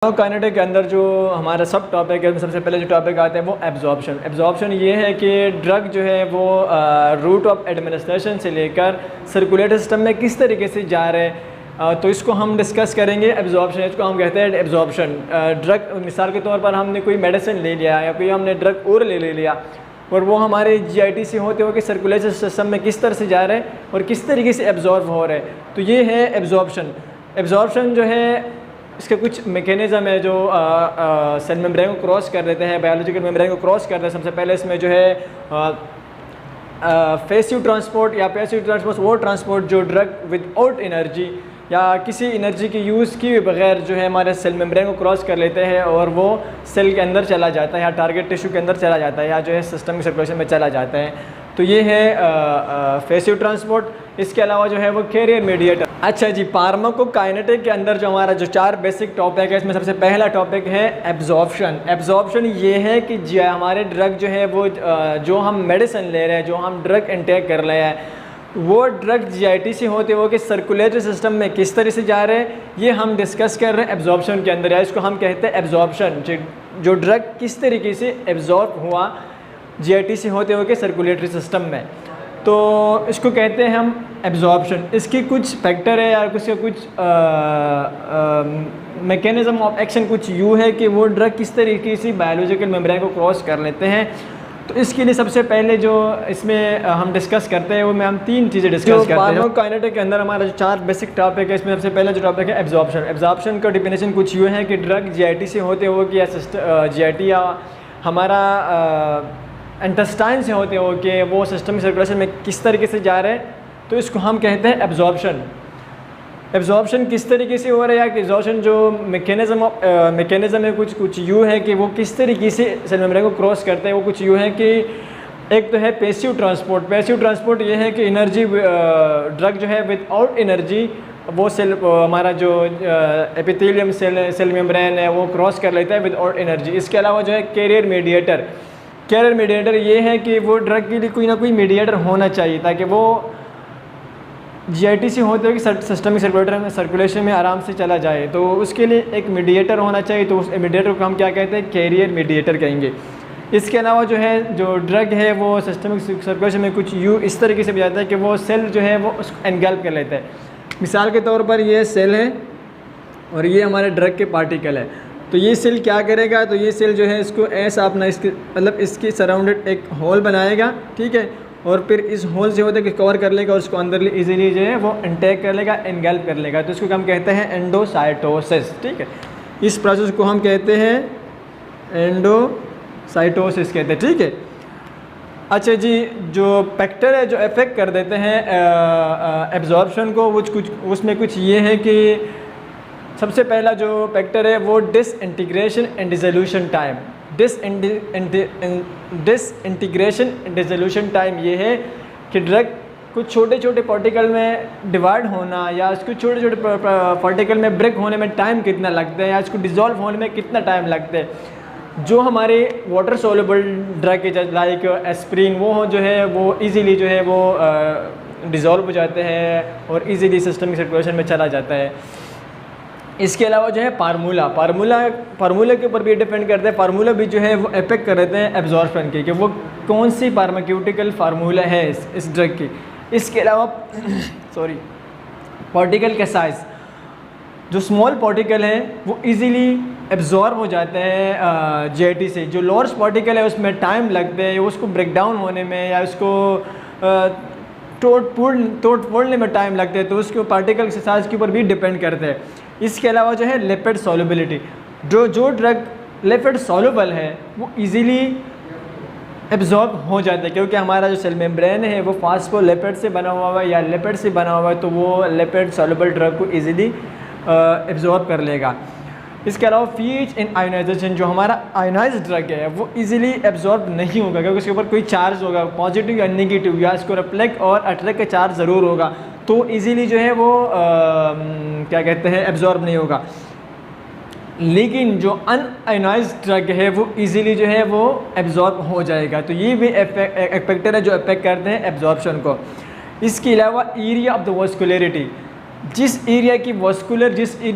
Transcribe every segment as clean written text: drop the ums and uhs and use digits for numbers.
Kinetic के अंदर जो हमारा सब टॉपिक है, सबसे पहले जो टॉपिक आता है वो एब्जॉर्प्शन। एब्जॉर्प्शन ये है कि ड्रग जो है वो रूट ऑफ एडमिनिस्ट्रेशन से लेकर सर्कुलेटरी सिस्टम में किस तरीके से जा रहे हैं, तो इसको हम डिस्कस करेंगे। एब्जॉर्प्शन, इसको हम कहते हैं एब्जॉर्प्शन। ड्रग मिसाल के तौर पर हमने कोई मेडिसिन ले लिया या कोई हमने ड्रग और ले लिया और वो हमारे जीआईटी से होते हुए सर्कुलेटरी सिस्टम में किस तरह से जा रहे हैं और किस तरीके से एब्जॉर्ब हो रहे हैं, तो ये है एब्जॉर्प्शन। एब्जॉर्प्शन जो है इसके कुछ मैकेनिज़्म है जो सेल मेम्ब्रेन को क्रॉस कर देते हैं, बायोलॉजिकल मेम्ब्रेन को क्रॉस कर देते हैं। सबसे पहले इसमें जो है पैसिव ट्रांसपोर्ट या पैसिव ट्रांसपोर्ट वो ट्रांसपोर्ट जो ड्रग विदाउट एनर्जी या किसी एनर्जी के यूज़ के बगैर जो है हमारे सेल मेम्ब्रेन को क्रॉस कर लेते हैं और वो सेल के अंदर चला जाता है या टारगेट टिश्यू के अंदर चला जाता है या जो है सिस्टम की सर्कुलेशन में चला जाता है, तो ये है पैसिव ट्रांसपोर्ट। इसके अलावा जो है वो कैरियर मीडिएटर। अच्छा जी, फार्माकोकाइनेटिक के अंदर जो हमारा जो 4 बेसिक टॉपिक है, इसमें सबसे पहला टॉपिक है एब्जॉर्प्शन। एब्जॉर्प्शन ये है कि हमारे ड्रग जो है वो जो हम मेडिसिन ले रहे हैं, जो हम ड्रग इंटेक कर रहे हैं, वो ड्रग जीआईटी से होते हुए कि सर्कुलेटरी सिस्टम में किस तरह से जा रहे हैं, ये हम डिस्कस कर रहे हैं एब्जॉर्प्शन के अंदर। या इसको हम कहते हैं एब्जॉर्प्शन, जो ड्रग किस तरीके से एब्जॉर्ब हुआ जीआईटी से होते हुए सर्कुलेटरी सिस्टम में, तो इसको कहते हैं हम एब्जॉर्प्शन। इसकी कुछ फैक्टर है या उसका कुछ मैकेनिज़्म ऑफ एक्शन कुछ यूँ है कि वो ड्रग किस तरीके से बायोलॉजिकल मेम्ब्रेन को क्रॉस कर लेते हैं। तो इसके लिए सबसे पहले जो इसमें हम डिस्कस करते हैं वो में हम 3 चीज़ें डिस्कस करते हैं। फार्माकोकाइनेटिक के अंदर हमारा जो 4 बेसिक टॉपिक है, इसमें सबसे पहले जो टॉपिक है एब्जॉर्प्शन। एब्जॉर्प्शन का डिफिनेशन कुछ यूँ है कि ड्रग जीआईटी से होते हुए कि या जीआईटी या हमारा इंटेस्टाइन से होते हो कि वो सिस्टम की सर्कुलेशन में किस तरीके से जा रहे हैं, तो इसको हम कहते हैं एब्जॉर्प्शन। एब्जॉर्प्शन किस तरीके से हो रहा है या कि एब्जॉर्प्शन जो मैकेनिज़्म है कुछ यूँ है कि वो किस तरीके से सेल मेम्ब्रेन को क्रॉस करते हैं। वो कुछ यूँ है कि एक तो है पैसिव ट्रांसपोर्ट। पैसिव ट्रांसपोर्ट ये है कि एनर्जी ड्रग जो है विदाउट एनर्जी वो सेल हमारा जो एपिथेलियम सेल मेम्ब्रेन है वो क्रॉस कर लेता है विदाउट एनर्जी। इसके अलावा जो है कैरियर मीडिएटर। कैरियर मीडिएटर ये है कि वो ड्रग के लिए कोई ना कोई मीडिएटर होना चाहिए ताकि वो जीआईटी से होते हुए सिस्टम की सर्कुलेशन में आराम से चला जाए, तो उसके लिए एक मीडिएटर होना चाहिए। तो उस मीडिएटर को हम क्या कहते हैं, कैरियर मीडिएटर कहेंगे। इसके अलावा जो है जो ड्रग है वो सिस्टमिक सर्कुलेशन में कुछ यूँ इस तरीके से जाता है कि वो सेल जो है वो उसको एनगल्प कर लेता है। मिसाल के तौर पर ये सेल है और ये हमारे ड्रग के पार्टिकल है, तो ये सेल क्या करेगा, तो ये सेल जो है इसको ऐसा अपना इसके मतलब इसके सराउंडेड एक होल बनाएगा, ठीक है, और फिर इस होल से होते कवर कर लेगा और उसको अंदर इजीली जो है वो इंटेक कर लेगा, एनगल्प कर लेगा। तो इसको हम कहते हैं एंडोसाइटोसिस, ठीक है। इस प्रोसेस को हम कहते हैं एंडोसाइटोसिस कहते हैं, ठीक है। अच्छा जी, जो फैक्टर है जो अफेक्ट कर देते हैं एब्जॉर्प्शन को, वो कुछ उसमें कुछ ये है कि सबसे पहला जो फैक्टर है वो disintegration and dissolution time. Disintegration and dissolution time ये है कि ड्रग कुछ छोटे छोटे पार्टिकल में डिवाइड होना या इसको छोटे छोटे पार्टिकल में ब्रेक होने में टाइम कितना लगता है या इसको डिज़ोल्व होने में कितना टाइम लगता है। जो हमारे वाटर सोल्युबल ड्रग के लाइक एस्प्रिन वो जो है वो इजीली जो है वो डिज़ोल्व हो जाते हैं और इजीली सिस्टम की सर्कुलेशन में चला जाता है। इसके अलावा जो है फार्मूला के ऊपर भी डिपेंड करता है। फार्मूला भी जो है वो अफेक्ट कर देते हैं एब्जॉर्प्शन के कि वो कौन सी फार्माक्यूटिकल फार्मूला है इस ड्रग की। इसके अलावा पार्टिकल का साइज़, जो स्मॉल पार्टिकल हैं वो इजीली एब्जॉर्ब हो जाते हैं जीआईटी से। जो लार्ज पार्टिकल है उसमें टाइम लगते हैं, उसको ब्रेक डाउन होने में या उसको तोड़ फोड़ने में टाइम लगते हैं, तो उसके पार्टिकल के साइज़ के ऊपर भी डिपेंड करते हैं। इसके अलावा जो है लिपिड सॉल्युबिलिटी, जो ड्रग लिपिड सॉल्युबल है वो इजीली एब्जॉर्ब हो जाता है क्योंकि हमारा जो सेल मेम्ब्रेन है वो फास्फोलिपिड से बना हुआ है या लिपिड से बना हुआ है, तो वो लिपिड सॉल्युबल ड्रग को इजीली एब्जॉर्ब कर लेगा। इसके अलावा फीच इन आयोनाइजेशन, जो हमारा आयोनाइज ड्रग है वो इजीली एब्जॉर्ब नहीं होगा क्योंकि उसके ऊपर कोई चार्ज होगा, पॉजिटिव या नेगेटिव, या इसको रिफ्लेक्ट और अट्रैक्ट का चार्ज ज़रूर होगा, तो इजीली जो है वो क्या कहते हैं एब्जॉर्ब नहीं होगा। लेकिन जो अनआयोनाइज्ड ड्रग है वो इजीली जो है वो एब्जॉर्ब हो जाएगा। तो ये भी एक फैक्टर है जो अफेक्ट करते हैं एब्जॉर्प्शन को। इसके अलावा एरिया ऑफ द वास्कुलरिटी, जिस एरिया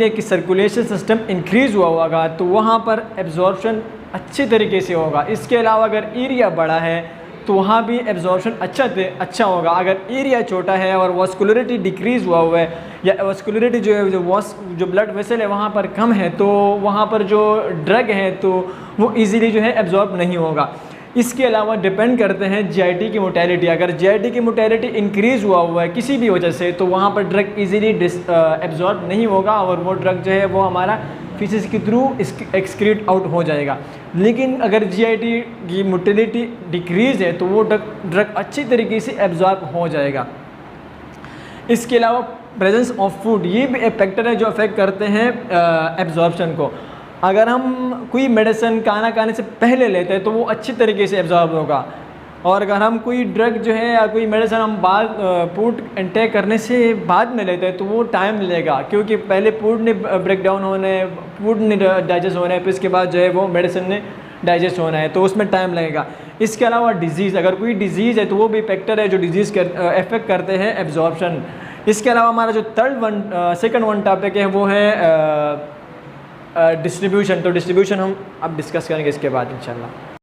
की सर्कुलेशन सिस्टम इंक्रीज़ हुआ होगा तो वहाँ पर एब्जॉर्प्शन अच्छे तरीके से होगा। इसके अलावा अगर एरिया बड़ा है तो वहाँ भी एब्जॉर्प्शन अच्छा होगा। अगर एरिया छोटा है और वास्कुलरिटी डिक्रीज़ हुआ है या वास्कुलरिटी जो है जो ब्लड वेसल है वहाँ पर कम है तो वहाँ पर जो ड्रग है तो वो इजीली जो है एब्जॉर्ब नहीं होगा। इसके अलावा डिपेंड करते हैं जीआईटी की मोटेलिटी। अगर जीआईटी की मोटेलिटी इंक्रीज़ हुआ है किसी भी वजह से तो वहाँ पर ड्रग इजीली एब्जॉर्ब नहीं होगा और वो ड्रग जो है वो हमारा फीसिस के थ्रू एक्सक्रीट आउट हो जाएगा। लेकिन अगर जीआईटी की मोटेलिटी डिक्रीज़ है तो वो ड्रग अच्छी तरीके से एब्जॉर्ब हो जाएगा। इसके अलावा प्रेजेंस ऑफ फूड, ये भी एक फैक्टर है जो अफेक्ट करते हैं एब्जॉर्प्शन को। अगर हम कोई मेडिसिन खाना खाने से पहले लेते हैं तो वो अच्छी तरीके से एब्जॉर्ब होगा, और अगर हम कोई ड्रग जो है या कोई मेडिसिन हम फूड इंटेक करने से बाद में लेते हैं तो वो टाइम लेगा, क्योंकि पहले फूड ने ब्रेक डाउन होना है, फूड ने डाइजेस्ट होना है, फिर इसके बाद जो है वो मेडिसिन ने डाइजेस्ट होना है, तो उसमें टाइम लगेगा। इसके अलावा डिजीज़, अगर कोई डिजीज़ है तो वो भी फैक्टर है जो डिजीज़ अफेक्ट करते हैं एब्जॉर्प्शन। इसके अलावा हमारा जो सेकंड वन टॉपिक है वो है डिस्ट्रीब्यूशन। तो डिस्ट्रीब्यूशन हम अब डिस्कस करेंगे इसके बाद इंशाल्लाह।